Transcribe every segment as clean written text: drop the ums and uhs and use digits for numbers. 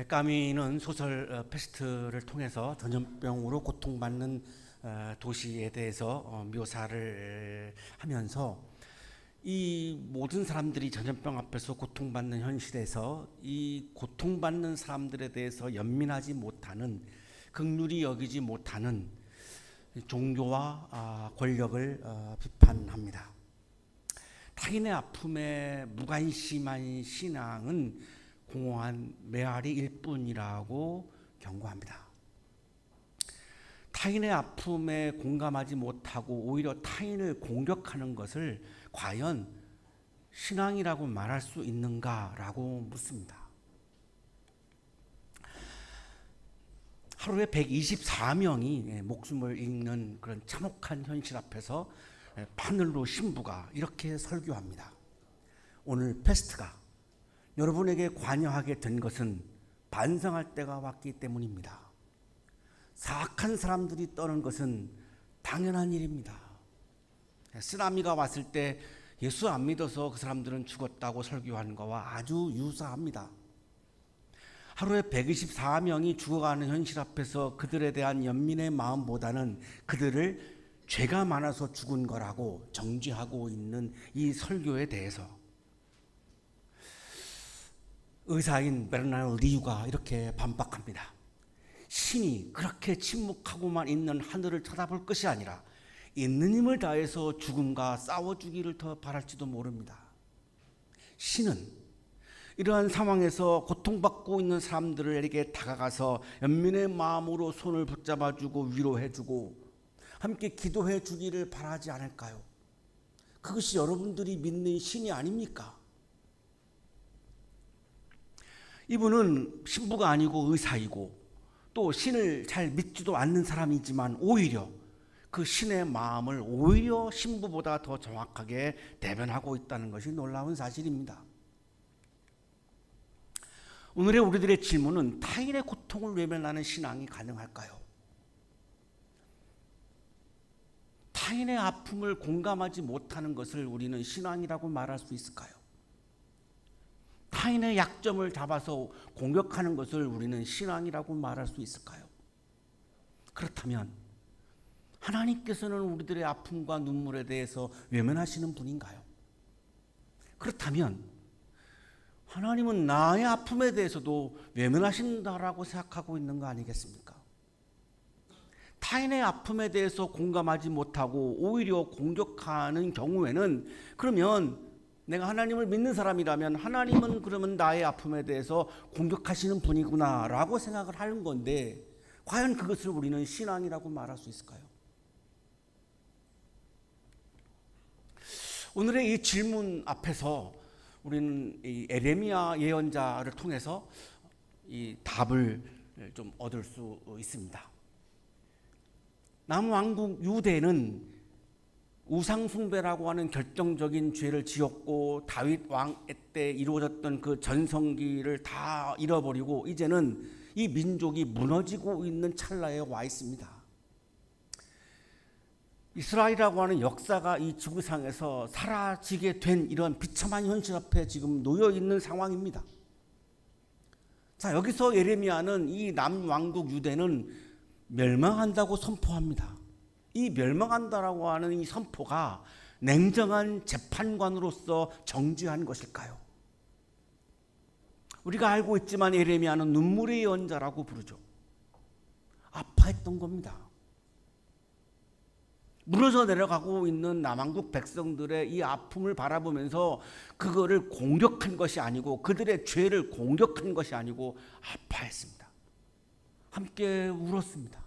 까미는 소설 페스트를 통해서 전염병으로 고통받는 도시에 대해서 묘사를 하면서 이 모든 사람들이 전염병 앞에서 고통받는 현실에서 이 고통받는 사람들에 대해서 연민하지 못하는, 긍휼히 여기지 못하는 종교와 권력을 비판합니다. 타인의 아픔에 무관심한 신앙은 공허한 메아리일 뿐이라고 경고합니다. 타인의 아픔에 공감하지 못하고 오히려 타인을 공격하는 것을 과연 신앙이라고 말할 수 있는가라고 묻습니다. 하루에 124명이 목숨을 잃는 그런 참혹한 현실 앞에서 파늘로 신부가 이렇게 설교합니다. 오늘 페스트가 여러분에게 관여하게 된 것은 반성할 때가 왔기 때문입니다. 사악한 사람들이 떠는 것은 당연한 일입니다. 쓰나미가 왔을 때 예수 안 믿어서 그 사람들은 죽었다고 설교하는 것과 아주 유사합니다. 하루에 124명이 죽어가는 현실 앞에서 그들에 대한 연민의 마음보다는 그들을 죄가 많아서 죽은 거라고 정죄하고 있는 이 설교에 대해서 의사인 베르나르 리유가 이렇게 반박합니다. 신이 그렇게 침묵하고만 있는 하늘을 쳐다볼 것이 아니라 있는 힘을 다해서 죽음과 싸워주기를 더 바랄지도 모릅니다. 신은 이러한 상황에서 고통받고 있는 사람들에게 다가가서 연민의 마음으로 손을 붙잡아주고 위로해주고 함께 기도해 주기를 바라지 않을까요? 그것이 여러분들이 믿는 신이 아닙니까? 이분은 신부가 아니고 의사이고 또 신을 잘 믿지도 않는 사람이지만 오히려 그 신의 마음을 오히려 신부보다 더 정확하게 대변하고 있다는 것이 놀라운 사실입니다. 오늘의 우리들의 질문은 타인의 고통을 외면하는 신앙이 가능할까요? 타인의 아픔을 공감하지 못하는 것을 우리는 신앙이라고 말할 수 있을까요? 타인의 약점을 잡아서 공격하는 것을 우리는 신앙이라고 말할 수 있을까요? 그렇다면 하나님께서는 우리들의 아픔과 눈물에 대해서 외면하시는 분인가요? 그렇다면 하나님은 나의 아픔에 대해서도 외면하신다라고 생각하고 있는 거 아니겠습니까? 타인의 아픔에 대해서 공감하지 못하고 오히려 공격하는 경우에는 그러면 내가 하나님을 믿는 사람이라면 하나님은 그러면 나의 아픔에 대해서 공격하시는 분이구나 라고 생각을 하는 건데 과연 그것을 우리는 신앙이라고 말할 수 있을까요? 오늘의 이 질문 앞에서 우리는 이 에레미야 예언자를 통해서 이 답을 좀 얻을 수 있습니다. 남왕국 유대는 우상숭배라고 하는 결정적인 죄를 지었고 다윗 왕 때 이루어졌던 그 전성기를 다 잃어버리고 이제는 이 민족이 무너지고 있는 찰나에 와 있습니다. 이스라엘이라고 하는 역사가 이 지구상에서 사라지게 된 이런 비참한 현실 앞에 지금 놓여 있는 상황입니다. 자, 여기서 예레미야는 이 남왕국 유대는 멸망한다고 선포합니다. 이 멸망한다라고 하는 이 선포가 냉정한 재판관으로서 정죄한 것일까요? 우리가 알고 있지만 예레미야는 눈물의 예언자라고 부르죠. 아파했던 겁니다. 무너져 내려가고 있는 남왕국 백성들의 이 아픔을 바라보면서 그거를 공격한 것이 아니고 그들의 죄를 공격한 것이 아니고 아파했습니다. 함께 울었습니다.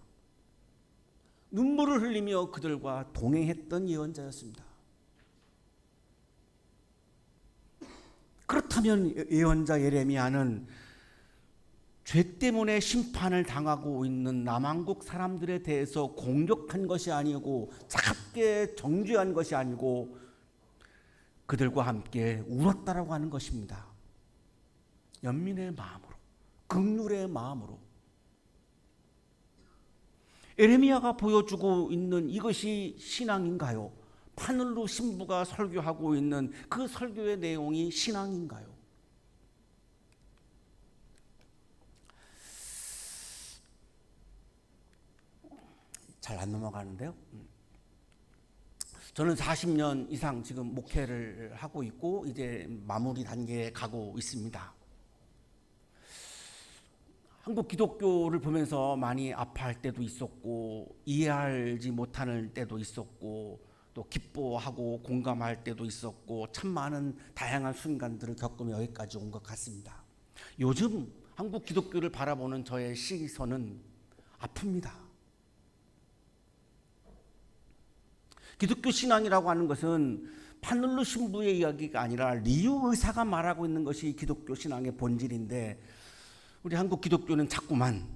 눈물을 흘리며 그들과 동행했던 예언자였습니다. 그렇다면 예언자 예레미야는 죄 때문에 심판을 당하고 있는 남왕국 사람들에 대해서 공격한 것이 아니고 차갑게 정죄한 것이 아니고 그들과 함께 울었다라고 하는 것입니다. 연민의 마음으로, 긍휼의 마음으로. 예레미야가 보여주고 있는 이것이 신앙인가요? 파늘로 신부가 설교하고 있는 그 설교의 내용이 신앙인가요? 잘 안 넘어가는데요. 저는 40년 이상 지금 목회를 하고 있고 이제 마무리 단계에 가고 있습니다. 한국 기독교를 보면서 많이 아파할 때도 있었고 이해하지 못하는 때도 있었고 또 기뻐하고 공감할 때도 있었고 참 많은 다양한 순간들을 겪으며 여기까지 온 것 같습니다. 요즘 한국 기독교를 바라보는 저의 시선은 아픕니다. 기독교 신앙이라고 하는 것은 파늘루 신부의 이야기가 아니라 리유 의사가 말하고 있는 것이 기독교 신앙의 본질인데 우리 한국 기독교는 자꾸만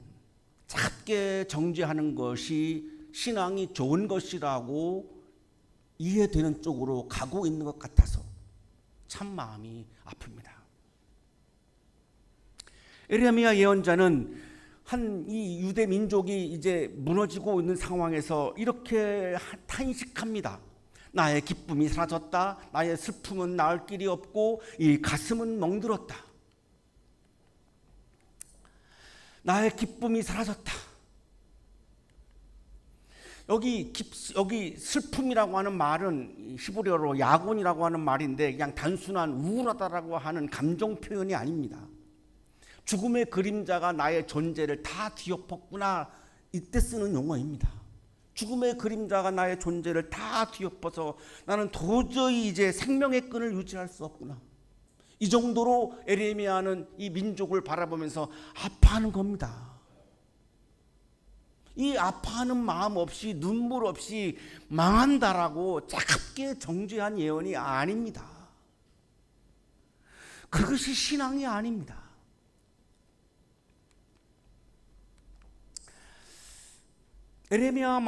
작게 정죄하는 것이 신앙이 좋은 것이라고 이해되는 쪽으로 가고 있는 것 같아서 참 마음이 아픕니다. 에레미야 예언자는 이 유대 민족이 이제 무너지고 있는 상황에서 이렇게 탄식합니다. 나의 기쁨이 사라졌다. 나의 슬픔은 나을 길이 없고 이 가슴은 멍들었다. 나의 기쁨이 사라졌다. 여기 슬픔이라고 하는 말은 히브리어로 야곤이라고 하는 말인데 그냥 단순한 우울하다라고 하는 감정 표현이 아닙니다. 죽음의 그림자가 나의 존재를 다 뒤엎었구나 이때 쓰는 용어입니다. 죽음의 그림자가 나의 존재를 다 뒤엎어서 나는 도저히 이제 생명의 끈을 유지할 수 없구나. 이 정도로 에레미야는 이 민족을 바라보면서 아파하는 겁니다. 이 아파하는 마음 없이 눈물 없이 망한다라고 차갑게 정죄한 예언이 아닙니다. 그것이 신앙이 아닙니다. 에레미야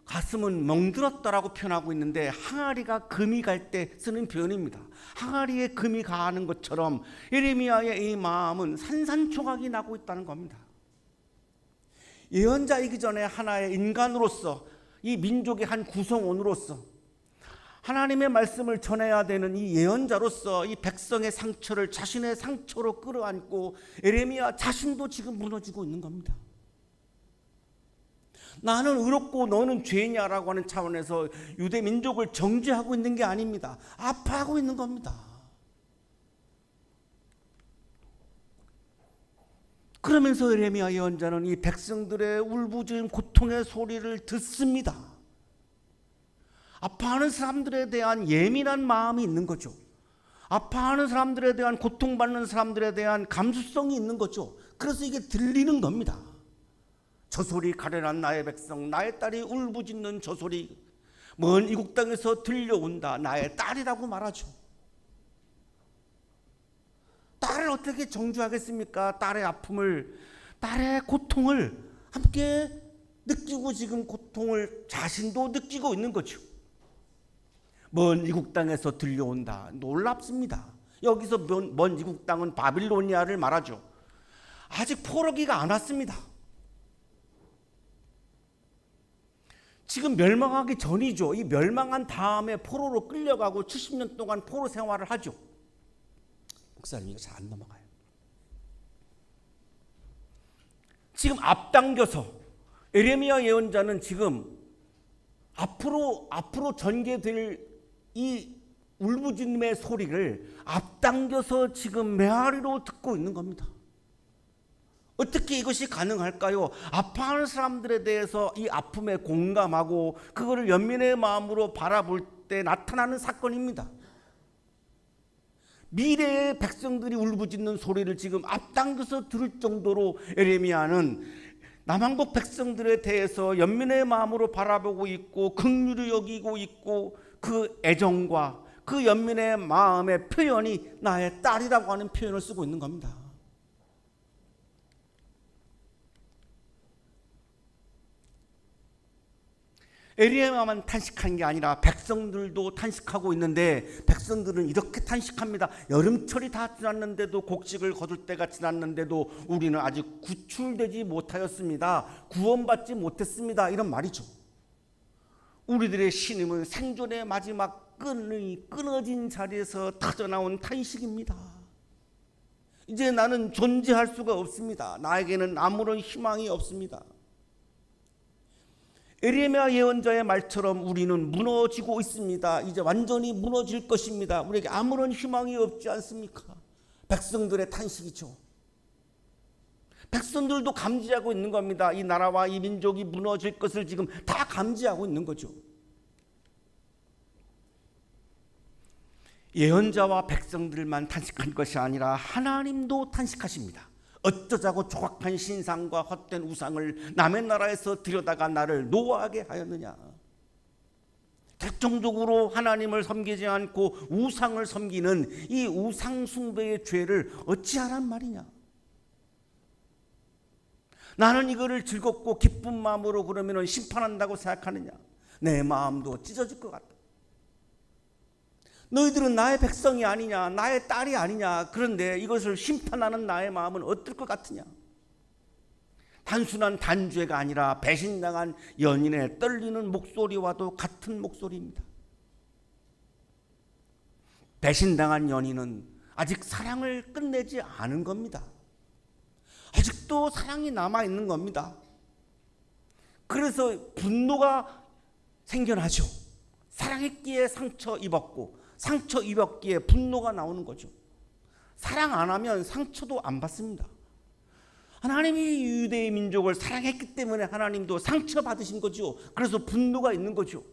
가슴은 멍들었다라고 표현하고 있는데 항아리가 금이 갈 때 쓰는 표현입니다. 항아리에 금이 가는 것처럼 에레미야의 이 마음은 산산조각이 나고 있다는 겁니다. 예언자이기 전에 하나의 인간으로서 이 민족의 한 구성원으로서 하나님의 말씀을 전해야 되는 이 예언자로서 이 백성의 상처를 자신의 상처로 끌어안고 에레미야 자신도 지금 무너지고 있는 겁니다. 나는 의롭고 너는 죄냐라고 하는 차원에서 유대 민족을 정죄하고 있는 게 아닙니다. 아파하고 있는 겁니다. 그러면서 에레미야 예언자는 이 백성들의 울부짖는 고통의 소리를 듣습니다. 아파하는 사람들에 대한 예민한 마음이 있는 거죠. 아파하는 사람들에 대한 고통받는 사람들에 대한 감수성이 있는 거죠. 그래서 이게 들리는 겁니다. 저 소리 가련한 나의 백성, 나의 딸이 울부짖는 저 소리 먼 이국 땅에서 들려온다. 나의 딸이라고 말하죠. 딸을 어떻게 정죄하겠습니까? 딸의 아픔을, 딸의 고통을 함께 느끼고 지금 고통을 자신도 느끼고 있는 거죠. 먼 이국 땅에서 들려온다. 놀랍습니다. 여기서 먼 이국 땅은 바빌로니아를 말하죠. 아직 포로기가 안 왔습니다. 지금 멸망하기 전이죠. 이 멸망한 다음에 포로로 끌려가고 70년 동안 포로 생활을 하죠. 목사님 이거 잘 안 넘어가요. 지금 앞당겨서 에레미야 예언자는 지금 앞으로 전개될 이 울부짖음의 소리를 앞당겨서 지금 메아리로 듣고 있는 겁니다. 어떻게 이것이 가능할까요? 아파하는 사람들에 대해서 이 아픔에 공감하고 그거를 연민의 마음으로 바라볼 때 나타나는 사건입니다. 미래의 백성들이 울부짖는 소리를 지금 앞당겨서 들을 정도로 에레미야는 남한국 백성들에 대해서 연민의 마음으로 바라보고 있고 긍휼히 여기고 있고 그 애정과 그 연민의 마음의 표현이 나의 딸이라고 하는 표현을 쓰고 있는 겁니다. 에레미야만 탄식한 게 아니라 백성들도 탄식하고 있는데 백성들은 이렇게 탄식합니다. 여름철이 다 지났는데도 곡식을 거둘 때가 지났는데도 우리는 아직 구출되지 못하였습니다. 구원받지 못했습니다. 이런 말이죠. 우리들의 신임은 생존의 마지막 끈이 끊어진 자리에서 터져나온 탄식입니다. 이제 나는 존재할 수가 없습니다. 나에게는 아무런 희망이 없습니다. 에레미야 예언자의 말처럼 우리는 무너지고 있습니다. 이제 완전히 무너질 것입니다. 우리에게 아무런 희망이 없지 않습니까? 백성들의 탄식이죠. 백성들도 감지하고 있는 겁니다. 이 나라와 이 민족이 무너질 것을 지금 다 감지하고 있는 거죠. 예언자와 백성들만 탄식한 것이 아니라 하나님도 탄식하십니다. 어쩌자고 조각한 신상과 헛된 우상을 남의 나라에서 들여다가 나를 노하게 하였느냐. 결정적으로 하나님을 섬기지 않고 우상을 섬기는 이 우상 숭배의 죄를 어찌하란 말이냐. 나는 이거를 즐겁고 기쁜 마음으로 그러면 심판한다고 생각하느냐. 내 마음도 찢어질 것 같다. 너희들은 나의 백성이 아니냐, 나의 딸이 아니냐. 그런데 이것을 심판하는 나의 마음은 어떨 것 같으냐. 단순한 단죄가 아니라 배신당한 연인의 떨리는 목소리와도 같은 목소리입니다. 배신당한 연인은 아직 사랑을 끝내지 않은 겁니다. 아직도 사랑이 남아있는 겁니다. 그래서 분노가 생겨나죠. 사랑했기에 상처 입었고 상처 입었기에 분노가 나오는 거죠. 사랑 안 하면 상처도 안 받습니다. 하나님이 유대의 민족을 사랑했기 때문에 하나님도 상처 받으신 거죠. 그래서 분노가 있는 거죠.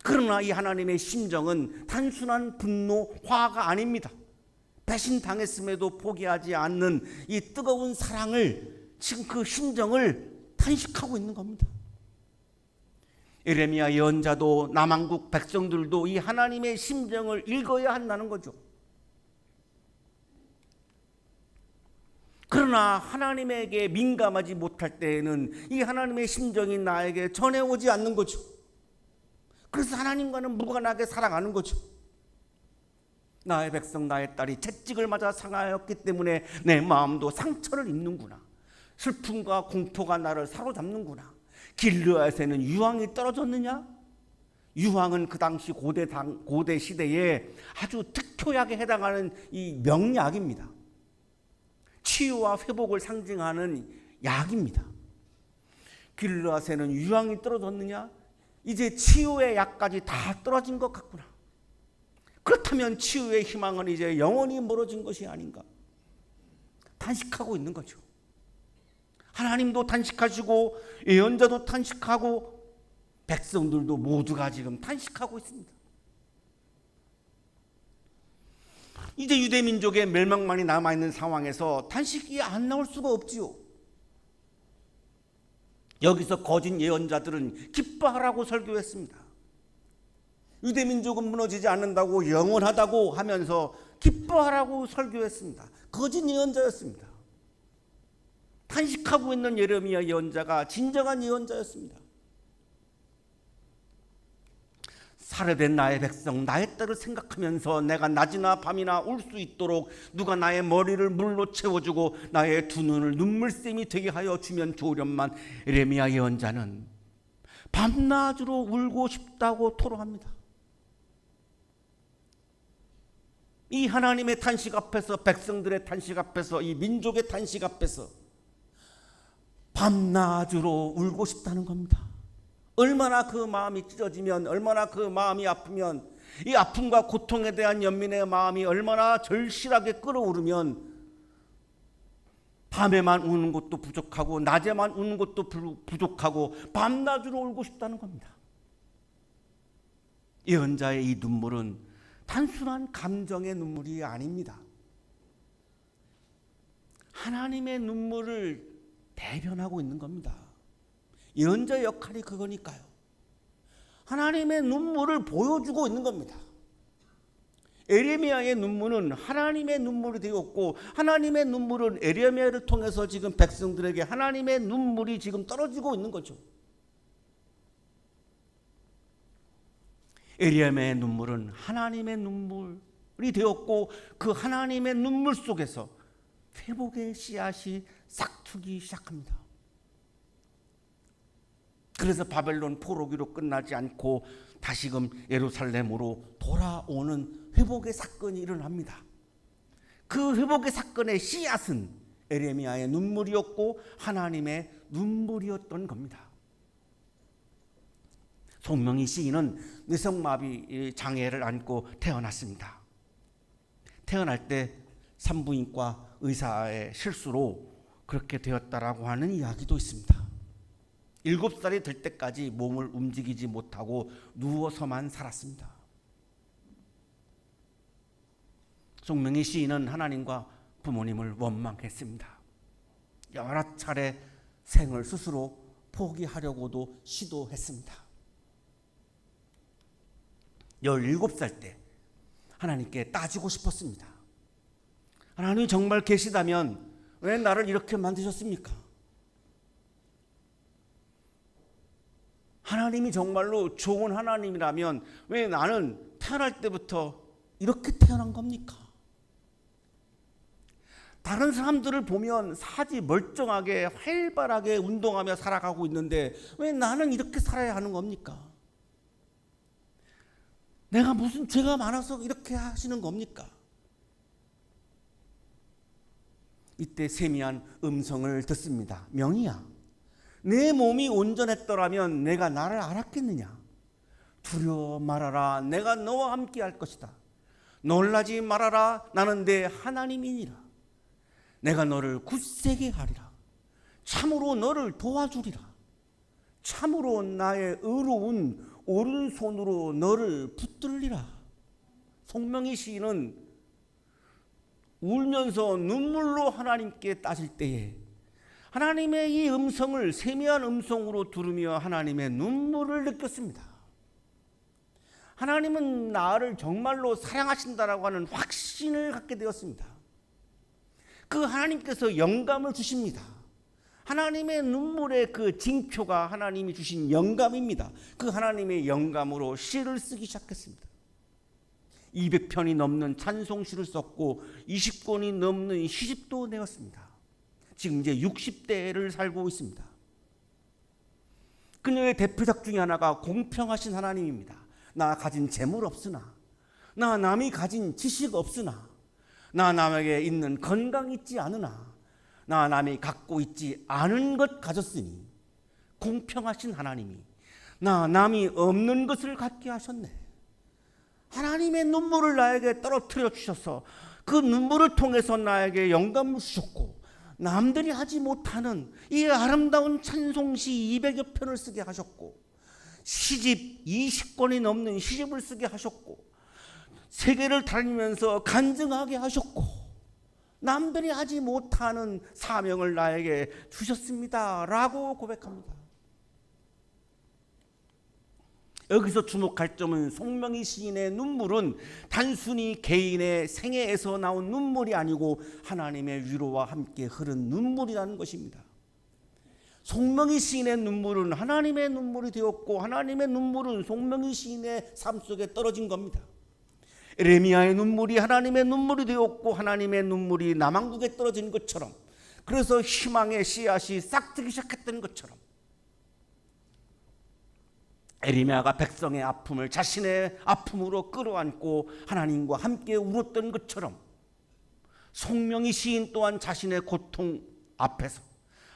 그러나 이 하나님의 심정은 단순한 분노, 화가 아닙니다. 배신당했음에도 포기하지 않는 이 뜨거운 사랑을, 지금 그 심정을 탄식하고 있는 겁니다. 에레미야 예언자도 남한국 백성들도 이 하나님의 심정을 읽어야 한다는 거죠. 그러나 하나님에게 민감하지 못할 때에는 이 하나님의 심정이 나에게 전해오지 않는 거죠. 그래서 하나님과는 무관하게 살아가는 거죠. 나의 백성, 나의 딸이 채찍을 맞아 상하였기 때문에 내 마음도 상처를 입는구나. 슬픔과 공포가 나를 사로잡는구나. 길르앗에는 유황이 떨어졌느냐? 유황은 그 당시 고대 시대에 아주 특효약에 해당하는 이 명약입니다. 치유와 회복을 상징하는 약입니다. 길르앗에는 유황이 떨어졌느냐? 이제 치유의 약까지 다 떨어진 것 같구나. 그렇다면 치유의 희망은 이제 영원히 멀어진 것이 아닌가. 탄식하고 있는 거죠. 하나님도 탄식하시고 예언자도 탄식하고 백성들도 모두가 지금 탄식하고 있습니다. 이제 유대민족의 멸망만이 남아있는 상황에서 탄식이 안 나올 수가 없지요. 여기서 거짓 예언자들은 기뻐하라고 설교했습니다. 유대민족은 무너지지 않는다고, 영원하다고 하면서 기뻐하라고 설교했습니다. 거짓 예언자였습니다. 탄식하고 있는 예레미야 예언자가 진정한 예언자였습니다. 살해된 나의 백성, 나의 딸을 생각하면서 내가 낮이나 밤이나 울 수 있도록 누가 나의 머리를 물로 채워주고 나의 두 눈을 눈물샘이 되게 하여 주면 좋으련만. 예레미야 예언자는 밤낮으로 울고 싶다고 토로합니다. 이 하나님의 탄식 앞에서, 백성들의 탄식 앞에서, 이 민족의 탄식 앞에서 밤낮으로 울고 싶다는 겁니다. 얼마나 그 마음이 찢어지면, 얼마나 그 마음이 아프면, 이 아픔과 고통에 대한 연민의 마음이 얼마나 절실하게 끓어오르면 밤에만 우는 것도 부족하고 낮에만 우는 것도 부족하고 밤낮으로 울고 싶다는 겁니다. 예언자의 이 눈물은 단순한 감정의 눈물이 아닙니다. 하나님의 눈물을 대변하고 있는 겁니다. 예언자의 역할이 그거니까요. 하나님의 눈물을 보여주고 있는 겁니다. 에레미야의 눈물은 하나님의 눈물이 되었고, 하나님의 눈물은 에레미야를 통해서 지금 백성들에게 하나님의 눈물이 지금 떨어지고 있는 거죠. 에레미야의 눈물은 하나님의 눈물이 되었고, 그 하나님의 눈물 속에서 회복의 씨앗이 싹트기 시작합니다. 그래서 바벨론 포로기로 끝나지 않고 다시금 예루살렘으로 돌아오는 회복의 사건이 일어납니다. 그 회복의 사건의 씨앗은 에레미야의 눈물이었고 하나님의 눈물이었던 겁니다. 송명희 시인은 뇌성마비 장애를 안고 태어났습니다. 태어날 때 산부인과 의사의 실수로 그렇게 되었다라고 하는 이야기도 있습니다. 7살이 될 때까지 몸을 움직이지 못하고 누워서만 살았습니다. 송명희 시인은 하나님과 부모님을 원망했습니다. 여러 차례 생을 스스로 포기하려고도 시도했습니다. 17살 때 하나님께 따지고 싶었습니다. 하나님이 정말 계시다면 왜 나를 이렇게 만드셨습니까? 하나님이 정말로 좋은 하나님이라면 왜 나는 태어날 때부터 이렇게 태어난 겁니까? 다른 사람들을 보면 사지 멀쩡하게 활발하게 운동하며 살아가고 있는데 왜 나는 이렇게 살아야 하는 겁니까? 내가 무슨 죄가 많아서 이렇게 하시는 겁니까? 이때 세미한 음성을 듣습니다. 명희야, 내 몸이 온전했더라면 내가 나를 알았겠느냐? 두려워 말아라. 내가 너와 함께 할 것이다. 놀라지 말아라. 나는 내 하나님이니라. 내가 너를 굳세게 하리라. 참으로 너를 도와주리라. 참으로 나의 의로운 오른손으로 너를 붙들리라. 송명희 시인은 울면서 눈물로 하나님께 따질 때에 하나님의 이 음성을 세미한 음성으로 들으며 하나님의 눈물을 느꼈습니다. 하나님은 나를 정말로 사랑하신다라고 하는 확신을 갖게 되었습니다. 그 하나님께서 영감을 주십니다. 하나님의 눈물의 그 징표가 하나님이 주신 영감입니다. 그 하나님의 영감으로 시를 쓰기 시작했습니다. 200편이 넘는 찬송시를 썼고 20권이 넘는 시집도 내었습니다. 지금 이제 60대를 살고 있습니다. 그녀의 대표작 중에 하나가 공평하신 하나님입니다. 나 가진 재물 없으나, 나 남이 가진 지식 없으나, 나 남에게 있는 건강 있지 않으나, 나 남이 갖고 있지 않은 것 가졌으니 공평하신 하나님이 나 남이 없는 것을 갖게 하셨네. 하나님의 눈물을 나에게 떨어뜨려 주셔서 그 눈물을 통해서 나에게 영감을 주셨고 남들이 하지 못하는 이 아름다운 찬송시 200여 편을 쓰게 하셨고 시집 20권이 넘는 시집을 쓰게 하셨고 세계를 다니면서 간증하게 하셨고 남들이 하지 못하는 사명을 나에게 주셨습니다 라고 고백합니다. 여기서 주목할 점은 송명희 시인의 눈물은 단순히 개인의 생애에서 나온 눈물이 아니고 하나님의 위로와 함께 흐른 눈물이라는 것입니다. 송명희 시인의 눈물은 하나님의 눈물이 되었고 하나님의 눈물은 송명희 시인의 삶 속에 떨어진 겁니다. 에레미야의 눈물이 하나님의 눈물이 되었고 하나님의 눈물이 남왕국에 떨어진 것처럼, 그래서 희망의 씨앗이 싹트기 시작했던 것처럼, 에레미야가 백성의 아픔을 자신의 아픔으로 끌어안고 하나님과 함께 울었던 것처럼 송명희 시인 또한 자신의 고통 앞에서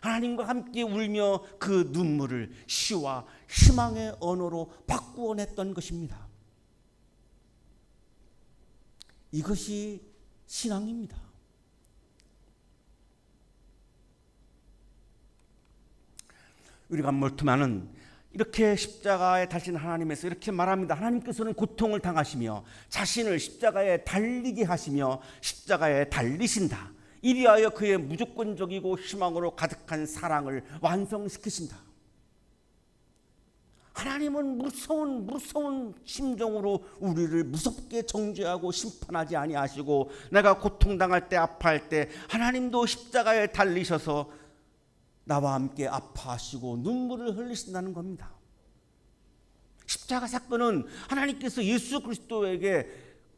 하나님과 함께 울며 그 눈물을 시와 희망의 언어로 바꾸어냈던 것입니다. 이것이 신앙입니다. 우리가 몰트만은 이렇게 십자가에 달린 하나님에서 이렇게 말합니다. 하나님께서는 고통을 당하시며 자신을 십자가에 달리게 하시며 십자가에 달리신다. 이리하여 그의 무조건적이고 희망으로 가득한 사랑을 완성시키신다. 하나님은 무서운 심정으로 우리를 무섭게 정죄하고 심판하지 아니하시고 내가 고통당할 때 아파할 때 하나님도 십자가에 달리셔서 나와 함께 아파하시고 눈물을 흘리신다는 겁니다. 십자가 사건은 하나님께서 예수 그리스도에게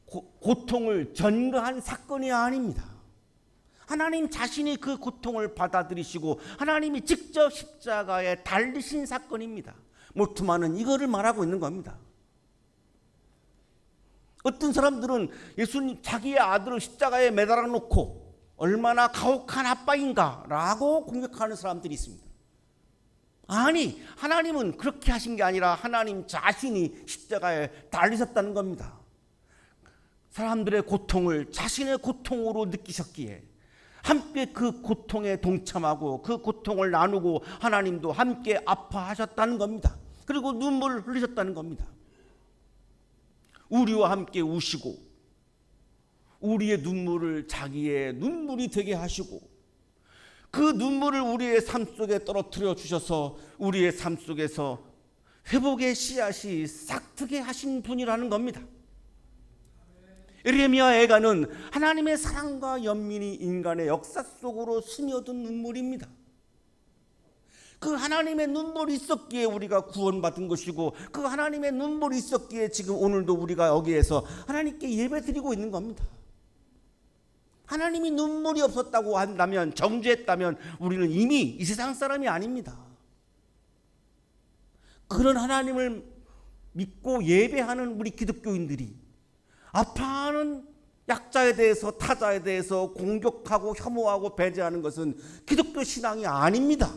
고통을 전가한 사건이 아닙니다. 하나님 자신이 그 고통을 받아들이시고 하나님이 직접 십자가에 달리신 사건입니다. 몰트만은 이거를 말하고 있는 겁니다. 어떤 사람들은 예수님 자기의 아들을 십자가에 매달아 놓고 얼마나 가혹한 아빠인가 라고 공격하는 사람들이 있습니다. 아니, 하나님은 그렇게 하신 게 아니라 하나님 자신이 십자가에 달리셨다는 겁니다. 사람들의 고통을 자신의 고통으로 느끼셨기에 함께 그 고통에 동참하고 그 고통을 나누고 하나님도 함께 아파하셨다는 겁니다. 그리고 눈물을 흘리셨다는 겁니다. 우리와 함께 우시고 우리의 눈물을 자기의 눈물이 되게 하시고 그 눈물을 우리의 삶 속에 떨어뜨려 주셔서 우리의 삶 속에서 회복의 씨앗이 싹트게 하신 분이라는 겁니다. 예레미야 애가는 하나님의 사랑과 연민이 인간의 역사 속으로 스며든 눈물입니다. 그 하나님의 눈물이 있었기에 우리가 구원받은 것이고 그 하나님의 눈물이 있었기에 지금 오늘도 우리가 여기에서 하나님께 예배드리고 있는 겁니다. 하나님이 눈물이 없었다고 한다면, 정죄했다면 우리는 이미 이 세상 사람이 아닙니다. 그런 하나님을 믿고 예배하는 우리 기독교인들이 아파하는 약자에 대해서, 타자에 대해서 공격하고 혐오하고 배제하는 것은 기독교 신앙이 아닙니다.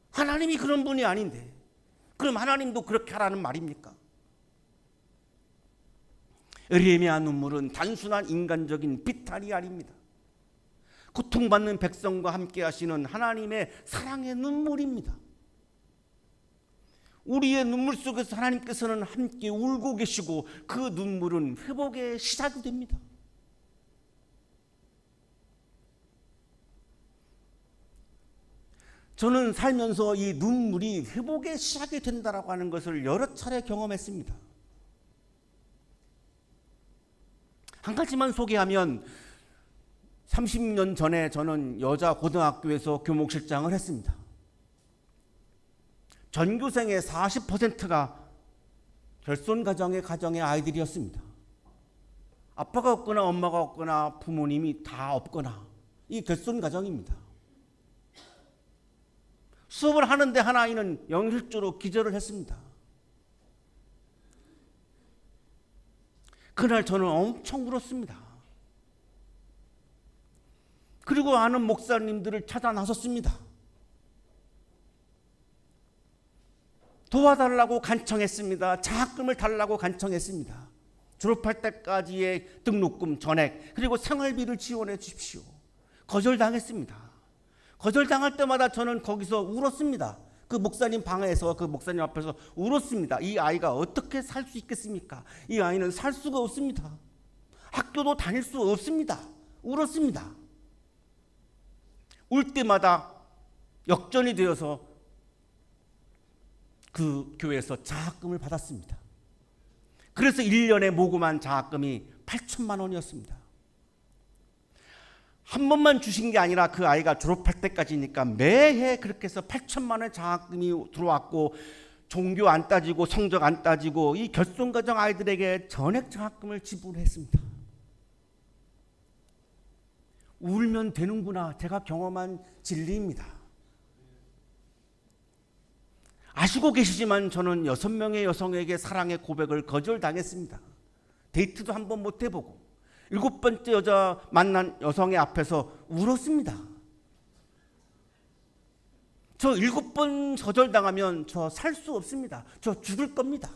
하나님이 그런 분이 아닌데 그럼 하나님도 그렇게 하라는 말입니까? 예레미야 눈물은 단순한 인간적인 비탄이 아닙니다. 고통받는 백성과 함께 하시는 하나님의 사랑의 눈물입니다. 우리의 눈물 속에서 하나님께서는 함께 울고 계시고 그 눈물은 회복의 시작이 됩니다. 저는 살면서 이 눈물이 회복의 시작이 된다라고 하는 것을 여러 차례 경험했습니다. 한 가지만 소개하면 30년 전에 저는 여자 고등학교에서 교목실장을 했습니다. 전교생의 40%가 결손가정의 아이들이었습니다. 아빠가 없거나 엄마가 없거나 부모님이 다 없거나 이 결손가정입니다. 수업을 하는데 한 아이는 영실조로 기절을 했습니다. 그날 저는 엄청 울었습니다. 그리고 아는 목사님들을 찾아 나섰습니다. 도와달라고 간청했습니다. 장학금을 달라고 간청했습니다. 졸업할 때까지의 등록금, 전액, 그리고 생활비를 지원해 주십시오. 거절당했습니다. 거절당할 때마다 저는 거기서 울었습니다. 그 목사님 방에서 그 목사님 앞에서 울었습니다. 이 아이가 어떻게 살 수 있겠습니까? 이 아이는 살 수가 없습니다. 학교도 다닐 수 없습니다. 울었습니다. 울 때마다 역전이 되어서 그 교회에서 장학금을 받았습니다. 그래서 1년에 모금한 장학금이 8천만 원이었습니다. 한 번만 주신 게 아니라 그 아이가 졸업할 때까지니까 매해 그렇게 해서 8천만 원의 장학금이 들어왔고 종교 안 따지고 성적 안 따지고 이 결손가정 아이들에게 전액 장학금을 지불했습니다. 울면 되는구나, 제가 경험한 진리입니다. 아시고 계시지만 저는 6명의 여성에게 사랑의 고백을 거절당했습니다. 데이트도 한 번 못 해보고 7번째 여자 만난 여성의 앞에서 울었습니다. 저 7번 거절당하면 저 살 수 없습니다. 저 죽을 겁니다.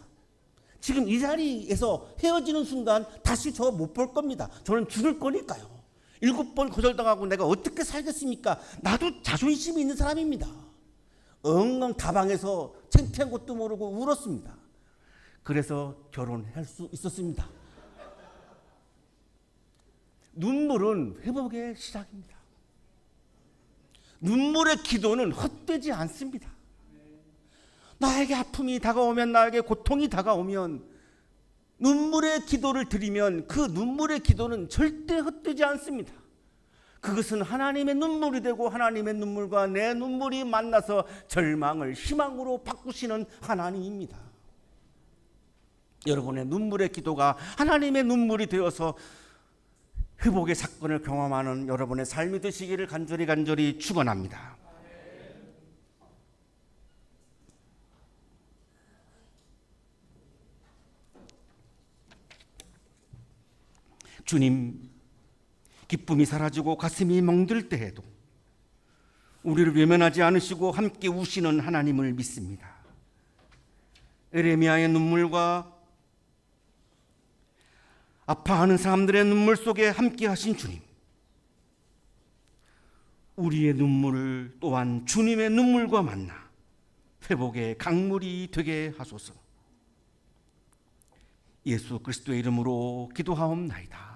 지금 이 자리에서 헤어지는 순간 다시 저 못 볼 겁니다. 저는 죽을 거니까요. 7번 거절당하고 내가 어떻게 살겠습니까? 나도 자존심이 있는 사람입니다. 엉엉 다방에서 창피한 것도 모르고 울었습니다. 그래서 결혼할 수 있었습니다. 눈물은 회복의 시작입니다. 눈물의 기도는 헛되지 않습니다. 나에게 아픔이 다가오면, 나에게 고통이 다가오면 눈물의 기도를 드리면 그 눈물의 기도는 절대 헛되지 않습니다. 그것은 하나님의 눈물이 되고 하나님의 눈물과 내 눈물이 만나서 절망을 희망으로 바꾸시는 하나님입니다. 여러분의 눈물의 기도가 하나님의 눈물이 되어서 회복의 사건을 경험하는 여러분의 삶이 되시기를 간절히 축원합니다. 주님, 기쁨이 사라지고 가슴이 멍들 때에도 우리를 외면하지 않으시고 함께 우시는 하나님을 믿습니다. 에레미야의 눈물과 아파하는 사람들의 눈물 속에 함께 하신 주님, 우리의 눈물을 또한 주님의 눈물과 만나 회복의 강물이 되게 하소서. 예수 그리스도의 이름으로 기도하옵나이다.